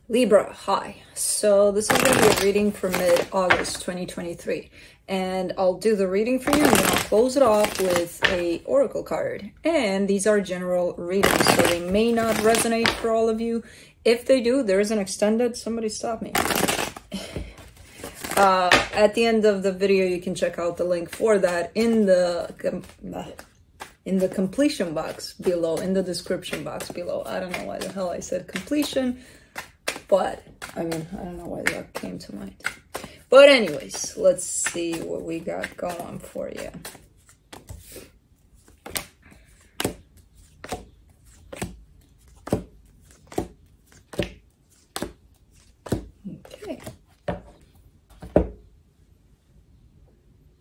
Libra, hi. So this is going to be a reading for mid-August 2023. And I'll do the reading for you and then I'll close it off with a oracle card. And these are general readings, so they may not resonate for all of you. If they do, there is an extended, somebody stop me. At the end of the video, you can check out the link for that in the completion box below, in the description box below. I don't know why the hell I said completion, but I mean, I don't know why that came to mind. But anyways, let's see what we got going for you. Okay.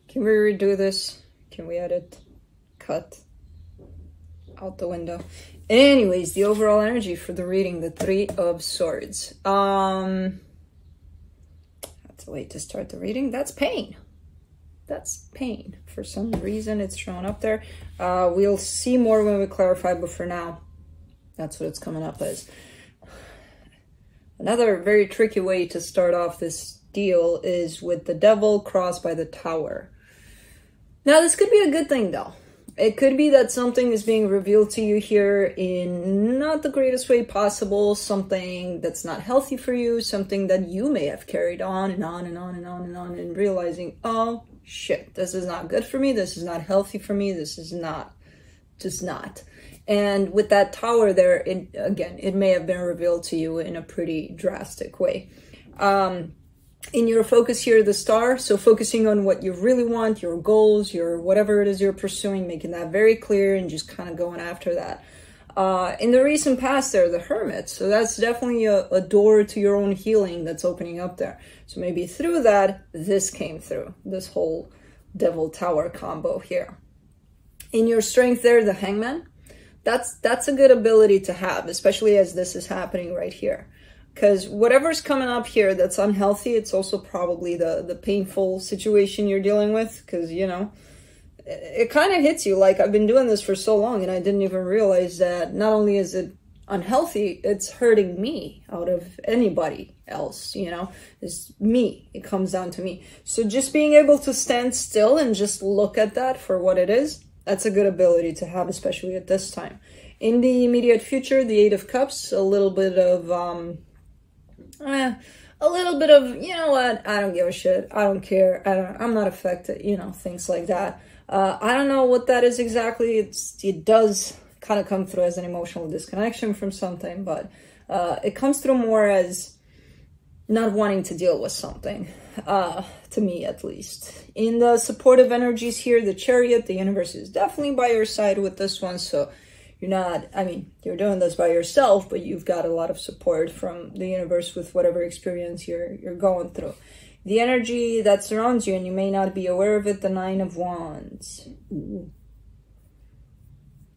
Can we redo this? Can we edit? Cut? Out the window. Anyways, the overall energy for the reading, the Three of Swords. That's a way to start the reading. That's pain. That's pain. For some reason, it's showing up there. We'll see more when we clarify, but for now, that's what it's coming up as. Another very tricky way to start off this deal is with the Devil crossed by the Tower. Now, this could be a good thing, though. It could be that something is being revealed to you here in not the greatest way possible, something that's not healthy for you, something that you may have carried on and on and on and on and on, and realizing, oh, shit, this is not good for me, this is not healthy for me, this is not, just not. And with that Tower there, it may have been revealed to you in a pretty drastic way. In your focus here, the Star, so focusing on what you really want, your goals, your whatever it is you're pursuing, making that very clear and just kind of going after that. In the recent past there, the Hermit, so that's definitely a door to your own healing that's opening up there. So maybe through that, this came through, this whole Devil Tower combo here. In your strength there, the Hangman, that's a good ability to have, especially as this is happening right here. Because whatever's coming up here that's unhealthy, it's also probably the painful situation you're dealing with. Because, you know, it kind of hits you like, I've been doing this for so long and I didn't even realize that not only is it unhealthy, it's hurting me out of anybody else, you know. It's me. It comes down to me. So just being able to stand still and just look at that for what it is, that's a good ability to have, especially at this time. In the immediate future, the Eight of Cups, a little bit of... you know what, I don't give a shit, I don't care, I'm not affected, you know, things like that. I don't know what that is exactly. It does kind of come through as an emotional disconnection from something, but it comes through more as not wanting to deal with something, to me at least. In the supportive energies here, the Chariot, the universe is definitely by your side with this one, so you're not, I mean, you're doing this by yourself, but you've got a lot of support from the universe with whatever experience you're going through. The energy that surrounds you, and you may not be aware of it, the Nine of Wands. Ooh.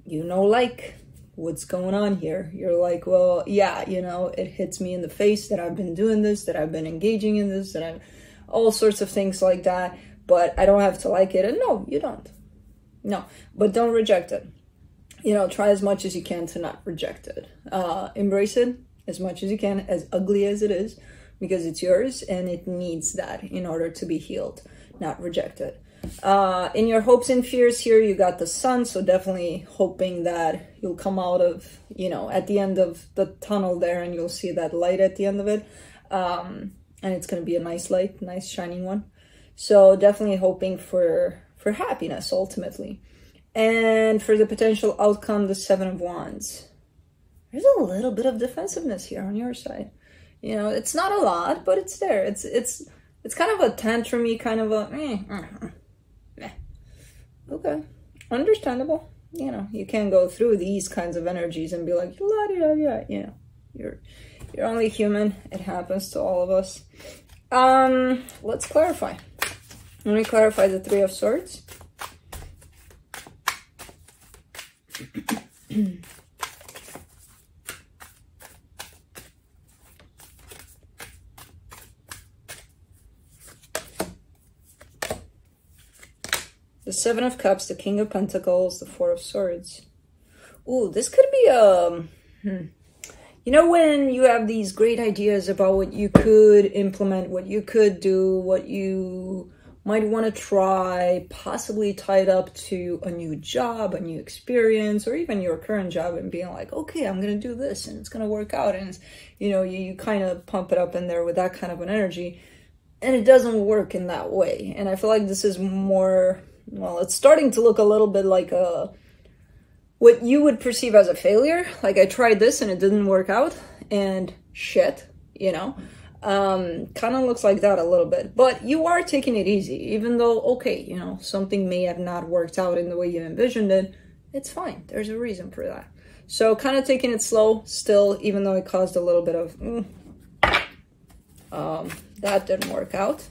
You know, like, what's going on here? You're like, well, yeah, you know, it hits me in the face that I've been doing this, that I've been engaging in this, that I'm all sorts of things like that, but I don't have to like it. And no, you don't. No, but don't reject it. You know, try as much as you can to not reject it. Embrace it as much as you can, as ugly as it is, because it's yours and it needs that in order to be healed, not rejected. In your hopes and fears here, you got the Sun, so definitely hoping that you'll come out of, you know, at the end of the tunnel there and you'll see that light at the end of it. And it's going to be a nice light, nice shining one. So definitely hoping for happiness ultimately. And for the potential outcome, the Seven of Wands. There's a little bit of defensiveness here on your side. You know, it's not a lot, but it's there. It's kind of a tantrumy, kind of a okay, understandable. You know, you can go through these kinds of energies and be like, la-di-da-di-da. You know, you're only human. It happens to all of us. Let's clarify. Let me clarify the Three of Swords. The Seven of Cups, the King of Pentacles, the Four of Swords. Ooh, this could be a You know, when you have these great ideas about what you could implement, what you could do, what you might want to try, possibly tied up to a new job, a new experience, or even your current job, and being like, okay, I'm going to do this and it's going to work out. And, it's, you know, you kind of pump it up in there with that kind of an energy, and it doesn't work in that way. And I feel like this is more, well, it's starting to look a little bit like what you would perceive as a failure. Like, I tried this and it didn't work out, and shit, you know? Kind of looks like that a little bit, but you are taking it easy, even though, okay, you know, something may have not worked out in the way you envisioned it. It's fine. There's a reason for that. So kind of taking it slow still, even though it caused a little bit of, that didn't work out,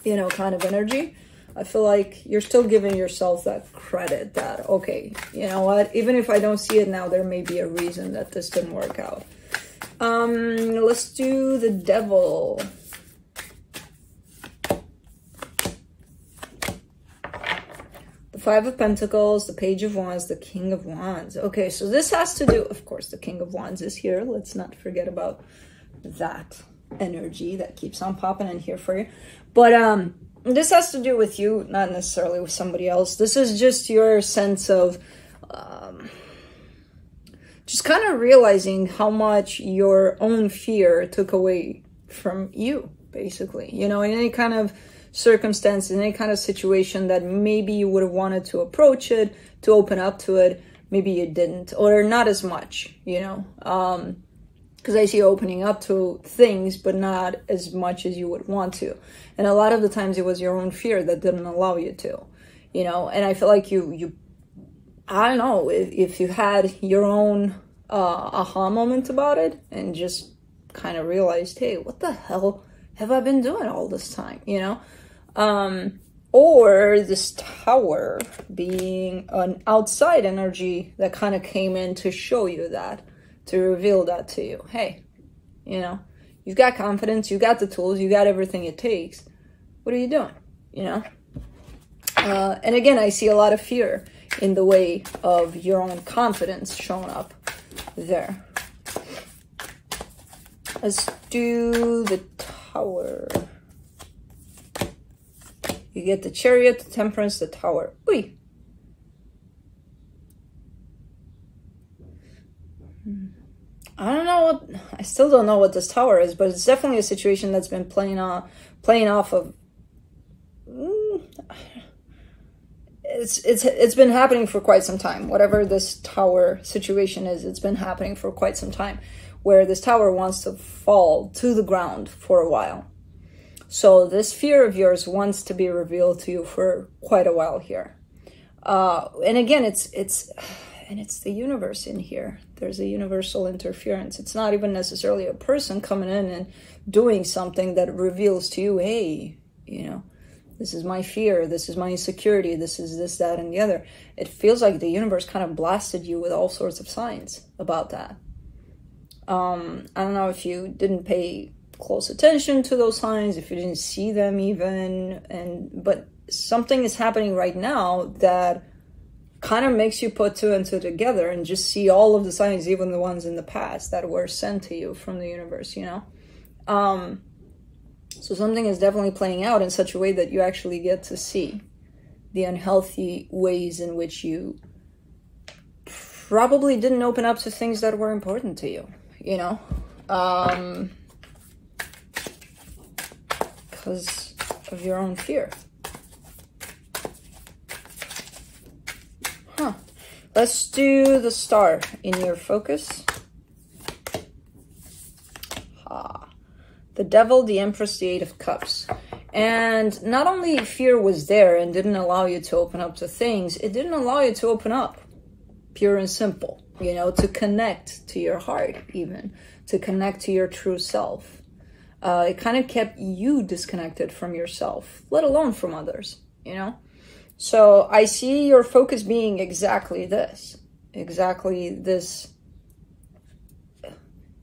you know, kind of energy. I feel like you're still giving yourself that credit that, okay, you know what, even if I don't see it now, there may be a reason that this didn't work out. Let's do the devil. The Five of Pentacles, the Page of Wands, the King of Wands. Okay, so this has to do, of course, the King of Wands is here. Let's not forget about that energy that keeps on popping in here for you. But this has to do with you, not necessarily with somebody else. This is just your sense of just kind of realizing how much your own fear took away from you, basically. You know, in any kind of circumstance, in any kind of situation that maybe you would have wanted to approach it, to open up to it, maybe you didn't, or not as much, you know. Because I see opening up to things, but not as much as you would want to. And a lot of the times it was your own fear that didn't allow you to, you know. And I feel like I don't know, if you had your own aha moment about it and just kind of realized, hey, what the hell have I been doing all this time, you know? Or this Tower being an outside energy that kind of came in to show you that, to reveal that to you. Hey, you know, you've got confidence, you got the tools, you got everything it takes. What are you doing, you know? And again, I see a lot of fear in the way of your own confidence showing up there. Let's do the Tower. You get the Chariot, the Temperance, the Tower. Uy. I don't know what, I still don't know what this Tower is, but it's definitely a situation that's been playing off of, it's been happening for quite some time. Whatever this Tower situation is, it's been happening for quite some time, where this Tower wants to fall to the ground for a while. So this fear of yours wants to be revealed to you for quite a while here. And again, it's the universe in here. There's a universal interference. It's not even necessarily a person coming in and doing something that reveals to you, hey, you know, this is my fear, this is my insecurity, this is this, that, and the other. It feels like the universe kind of blasted you with all sorts of signs about that. I don't know if you didn't pay close attention to those signs, if you didn't see them even, but something is happening right now that kind of makes you put two and two together and just see all of the signs, even the ones in the past that were sent to you from the universe, you know? So something is definitely playing out in such a way that you actually get to see the unhealthy ways in which you probably didn't open up to things that were important to you, you know? Because of your own fear. Huh. Let's do the Star in your focus. The Devil, the Empress, the Eight of Cups. And not only fear was there and didn't allow you to open up to things, it didn't allow you to open up, pure and simple, you know, to connect to your heart even, to connect to your true self. It kind of kept you disconnected from yourself, let alone from others, you know? So I see your focus being exactly this.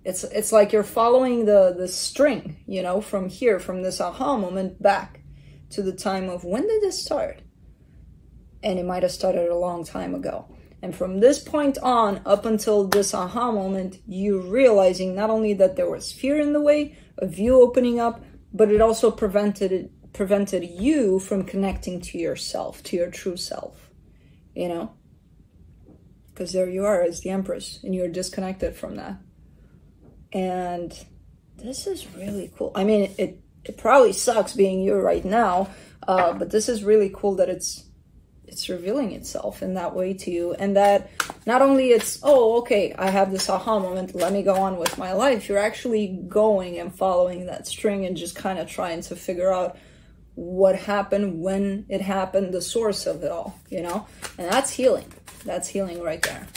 It's like you're following the string, you know, from here, from this aha moment back to the time of when did this start? And it might have started a long time ago. And from this point on, up until this aha moment, you're realizing not only that there was fear in the way of you opening up, but it also prevented you from connecting to yourself, to your true self, you know? Because there you are as the Empress, and you're disconnected from that. And this is really cool. I mean, it probably sucks being you right now, but this is really cool that it's revealing itself in that way to you. And that not only it's, oh, okay, I have this aha moment, let me go on with my life. You're actually going and following that string and just kind of trying to figure out what happened, when it happened, the source of it all, you know? And that's healing. That's healing right there.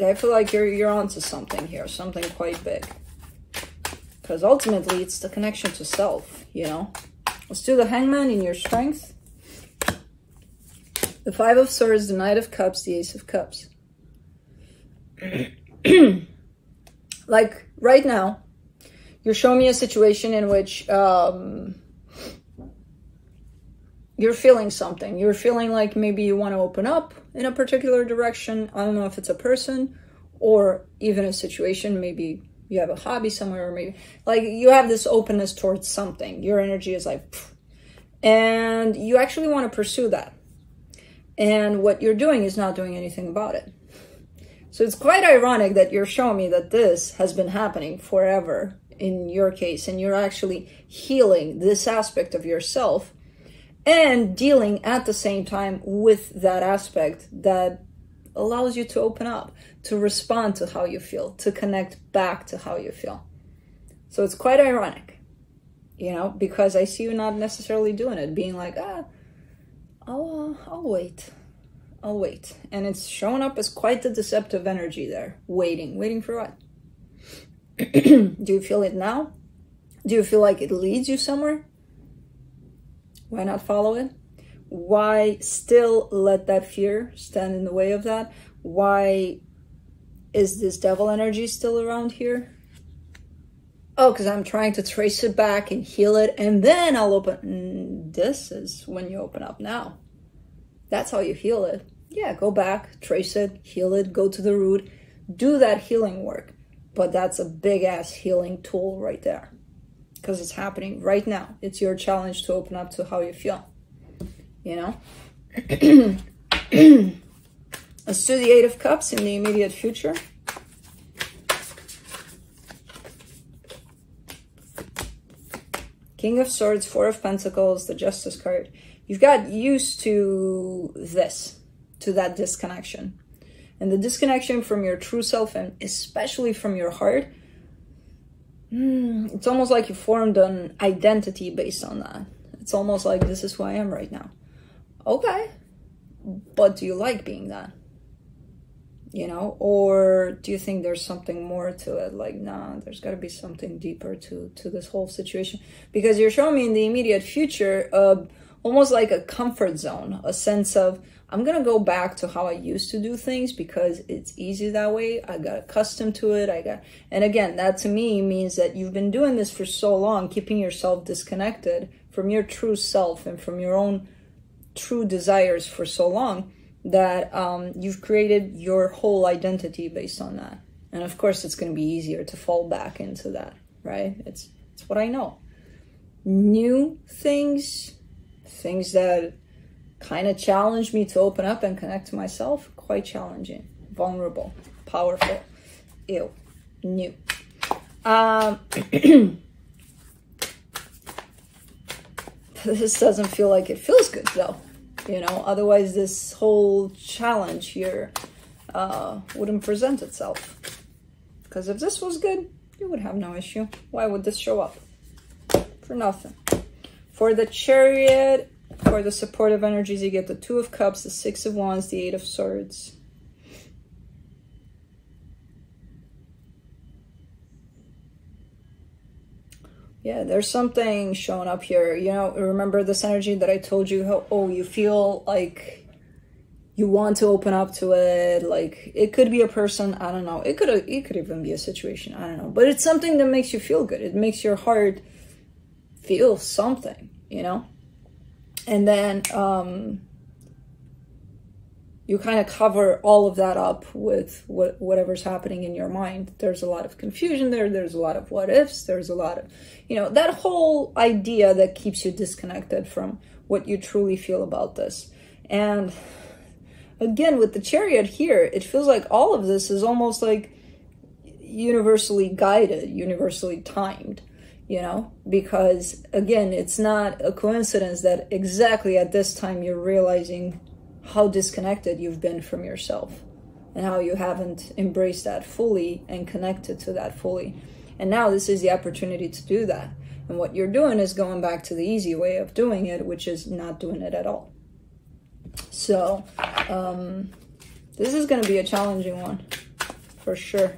I feel like you're onto something here, something quite big. Because ultimately, it's the connection to self, you know? Let's do the Hangman in your strength. The Five of Swords, the Knight of Cups, the Ace of Cups. Like, right now, you're showing me a situation in which you're feeling something. You're feeling like maybe you want to open up in a particular direction. I don't know if it's a person or even a situation. Maybe you have a hobby somewhere, or maybe like you have this openness towards something. Your energy is like, pfft, and you actually want to pursue that. And what you're doing is not doing anything about it. So it's quite ironic that you're showing me that this has been happening forever in your case, and you're actually healing this aspect of yourself and dealing at the same time with that aspect that allows you to open up, to respond to how you feel, to connect back to how you feel. So it's quite ironic, you know, because I see you not necessarily doing it, being like, I'll wait. I'll wait. And it's showing up as quite the deceptive energy there. Waiting for what? Do you feel it now? Do you feel like it leads you somewhere? Why not follow it? Why still let that fear stand in the way of that? Why is this devil energy still around here? Oh, because I'm trying to trace it back and heal it, and then I'll open. This is when you open up now. That's how you heal it. Yeah, go back, trace it, heal it, go to the root, do that healing work. But that's a big-ass healing tool right there. Because it's happening right now. It's your challenge to open up to how you feel. You know? Let's do the Eight of Cups in the immediate future. King of Swords, Four of Pentacles, the Justice card. You've got used to this, to that disconnection. And the disconnection from your true self, and especially from your heart, it's almost like you formed an identity based on that. It's almost like, this is who I am right now. Okay, but do you like being that? You know, or do you think there's something more to it? Like, nah, there's got to be something deeper to this whole situation. Because you're showing me in the immediate future, almost like a comfort zone, a sense of, I'm going to go back to how I used to do things because it's easy that way. I got accustomed to it. And again, that to me means that you've been doing this for so long, keeping yourself disconnected from your true self and from your own true desires for so long, that you've created your whole identity based on that. And of course, it's going to be easier to fall back into that, right? It's what I know. New things that kind of challenge me to open up and connect to myself, quite challenging, vulnerable, powerful, new. This doesn't feel like it feels good though. You know, otherwise this whole challenge here wouldn't present itself. Because if this was good, you would have no issue. Why would this show up? For nothing. For the Chariot, for the supportive energies, you get the Two of Cups, the Six of Wands, the Eight of Swords. Yeah, there's something showing up here. You know, remember this energy that I told you how, oh, you feel like you want to open up to it. Like, it could be a person, I don't know. It could even be a situation, I don't know. But it's something that makes you feel good. It makes your heart feel something, you know? And then you kind of cover all of that up with whatever's happening in your mind. There's a lot of confusion there. There's a lot of what ifs. There's a lot of, you know, that whole idea that keeps you disconnected from what you truly feel about this. And again, with the Chariot here, it feels like all of this is almost like universally guided, universally timed, you know, because again, it's not a coincidence that exactly at this time you're realizing how disconnected you've been from yourself and how you haven't embraced that fully and connected to that fully. And now this is the opportunity to do that. And what you're doing is going back to the easy way of doing it, which is not doing it at all. So this is going to be a challenging one for sure.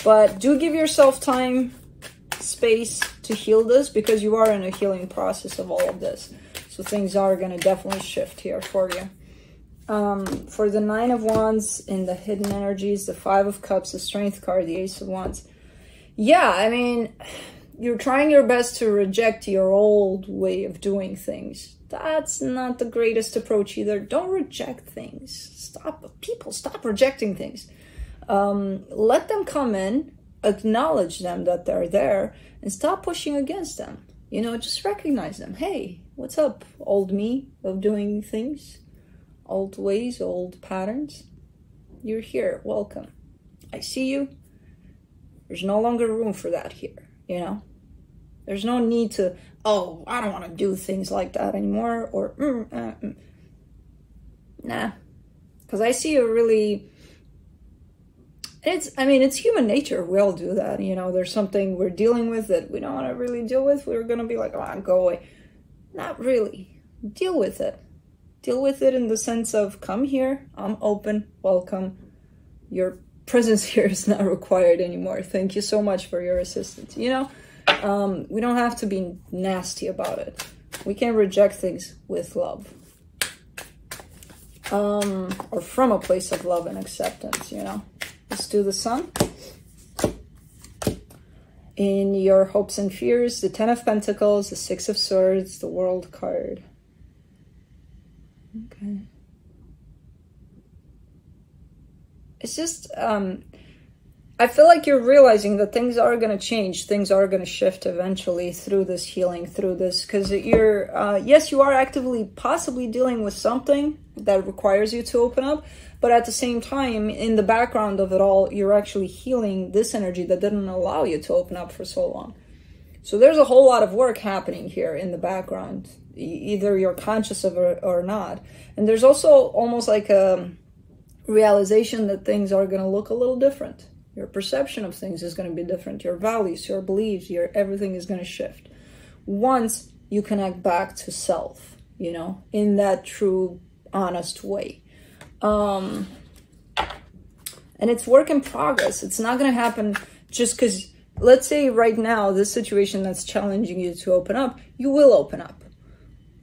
But do give yourself time, space to heal this, because you are in a healing process of all of this. So things are going to definitely shift here for you. For the Nine of Wands in the hidden energies, the Five of Cups, the Strength card, the Ace of Wands. Yeah, I mean, you're trying your best to reject your old way of doing things. That's not the greatest approach either. Don't reject things. Stop rejecting things. Let them come in, acknowledge them that they're there, and stop pushing against them. You know, just recognize them. Hey, what's up, old me of doing things? Old ways, old patterns. You're here. Welcome. I see you. There's no longer room for that here, you know? There's no need to, oh, I don't want to do things like that anymore, or, nah. Because I see a really, I mean, it's human nature. We all do that, you know? There's something we're dealing with that we don't want to really deal with. We're going to be like, oh, go away. Not really. Deal with it. Deal with it in the sense of, come here, I'm open, welcome. Your presence here is not required anymore. Thank you so much for your assistance. You know, we don't have to be nasty about it. We can reject things with love. Or from a place of love and acceptance, you know. Let's do the Sun. In your hopes and fears, the Ten of Pentacles, the Six of Swords, the World card. Okay. It's just, I feel like you're realizing that things are going to change. Things are going to shift eventually through this healing, through this, because you're, yes, you are actively possibly dealing with something that requires you to open up, but at the same time, in the background of it all, you're actually healing this energy that didn't allow you to open up for so long. So there's a whole lot of work happening here in the background. Either you're conscious of it or not. And there's also almost like a realization that things are going to look a little different. Your perception of things is going to be different. Your values, your beliefs, everything is going to shift. Once you connect back to self, you know, in that true, honest way. And it's work in progress. It's not going to happen just because, let's say right now, this situation that's challenging you to open up, you will open up.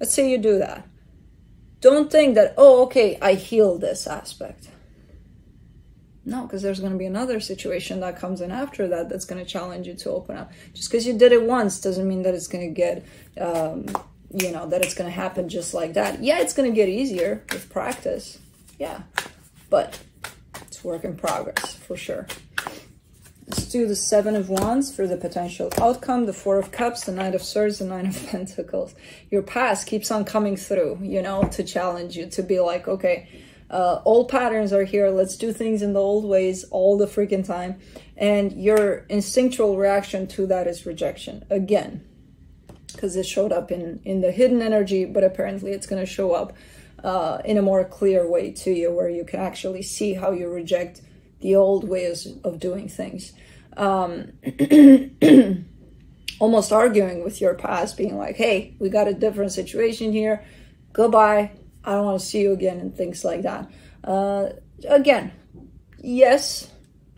Let's say you do that. Don't think that, oh, okay, I healed this aspect. No, because there's going to be another situation that comes in after that that's going to challenge you to open up. Just because you did it once doesn't mean that it's going to get, you know, that it's going to happen just like that. Yeah, it's going to get easier with practice. Yeah, but it's work in progress for sure. Let's do the Seven of Wands for the potential outcome, the Four of Cups, the Knight of Swords, the Nine of Pentacles. Your past keeps on coming through, you know, to challenge you, to be like, okay, old patterns are here. Let's do things in the old ways all the freaking time. And your instinctual reaction to that is rejection. Again, because it showed up in the hidden energy, but apparently it's going to show up in a more clear way to you, where you can actually see how you reject the old ways of doing things. Almost arguing with your past, being like, hey, we got a different situation here. Goodbye. I don't want to see you again, and things like that. Again, yes,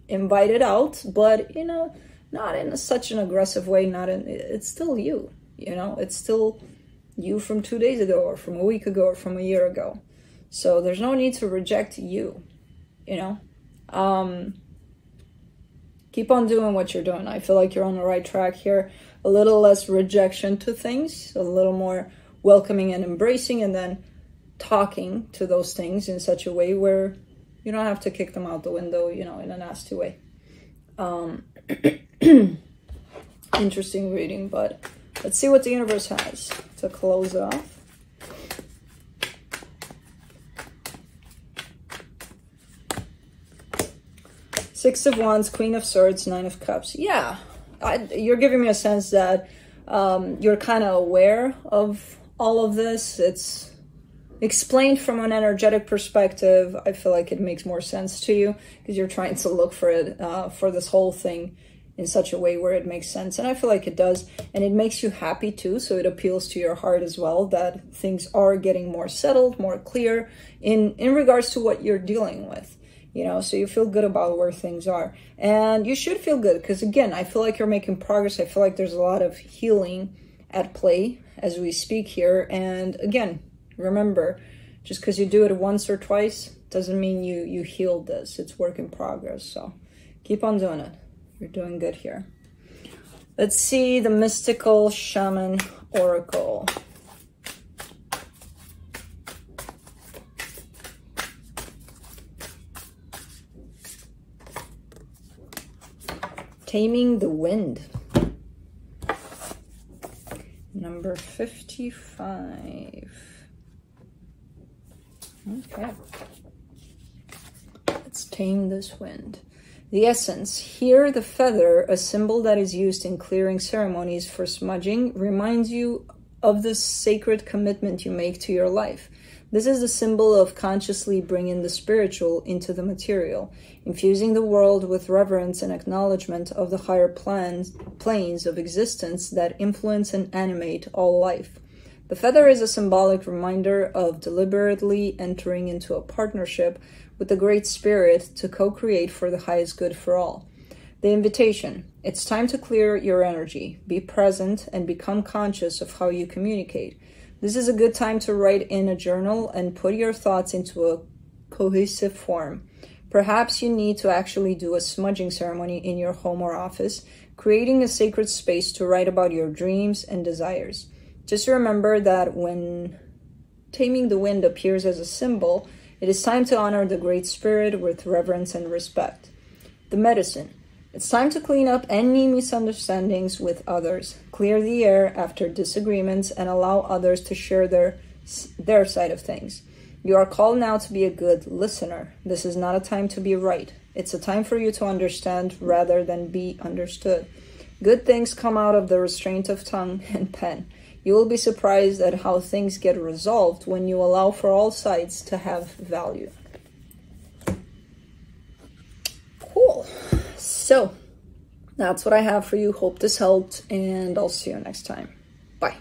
invite it out, but, you know, not in such an aggressive way. It's still you, you know, it's still you from 2 days ago, or from a week ago, or from a year ago. So there's no need to reject you, you know. Keep on doing what you're doing. I feel like you're on the right track here. A little less rejection to things, a little more welcoming and embracing, and then talking to those things in such a way where you don't have to kick them out the window, you know, in a nasty way. Interesting reading, but let's see what the universe has to close it off. Six of Wands, Queen of Swords, Nine of Cups. Yeah, you're giving me a sense that you're kind of aware of all of this. It's explained from an energetic perspective. I feel like it makes more sense to you because you're trying to look for it, for this whole thing in such a way where it makes sense. And I feel like it does. And it makes you happy too. So it appeals to your heart as well, that things are getting more settled, more clear in regards to what you're dealing with. You know, so you feel good about where things are. And you should feel good because, again, I feel like you're making progress. I feel like there's a lot of healing at play as we speak here. And again, remember, just because you do it once or twice doesn't mean you healed this. It's work in progress. So keep on doing it. You're doing good here. Let's see the Mystical Shaman Oracle. Taming the Wind. Number 55. Okay. Let's tame this wind. The essence. Here, the feather, a symbol that is used in clearing ceremonies for smudging, reminds you of the sacred commitment you make to your life. This is the symbol of consciously bringing the spiritual into the material, infusing the world with reverence and acknowledgement of the higher planes of existence that influence and animate all life. The feather is a symbolic reminder of deliberately entering into a partnership with the Great Spirit to co-create for the highest good for all. The invitation. It's time to clear your energy, be present, and become conscious of how you communicate. This is a good time to write in a journal and put your thoughts into a cohesive form. Perhaps you need to actually do a smudging ceremony in your home or office, creating a sacred space to write about your dreams and desires. Just remember that when taming the wind appears as a symbol, it is time to honor the Great Spirit with reverence and respect. The medicine. It's time to clean up any misunderstandings with others, clear the air after disagreements, and allow others to share their side of things. You are called now to be a good listener. This is not a time to be right. It's a time for you to understand rather than be understood. Good things come out of the restraint of tongue and pen. You will be surprised at how things get resolved when you allow for all sides to have value. Cool. So, that's what I have for you. Hope this helped, and I'll see you next time. Bye.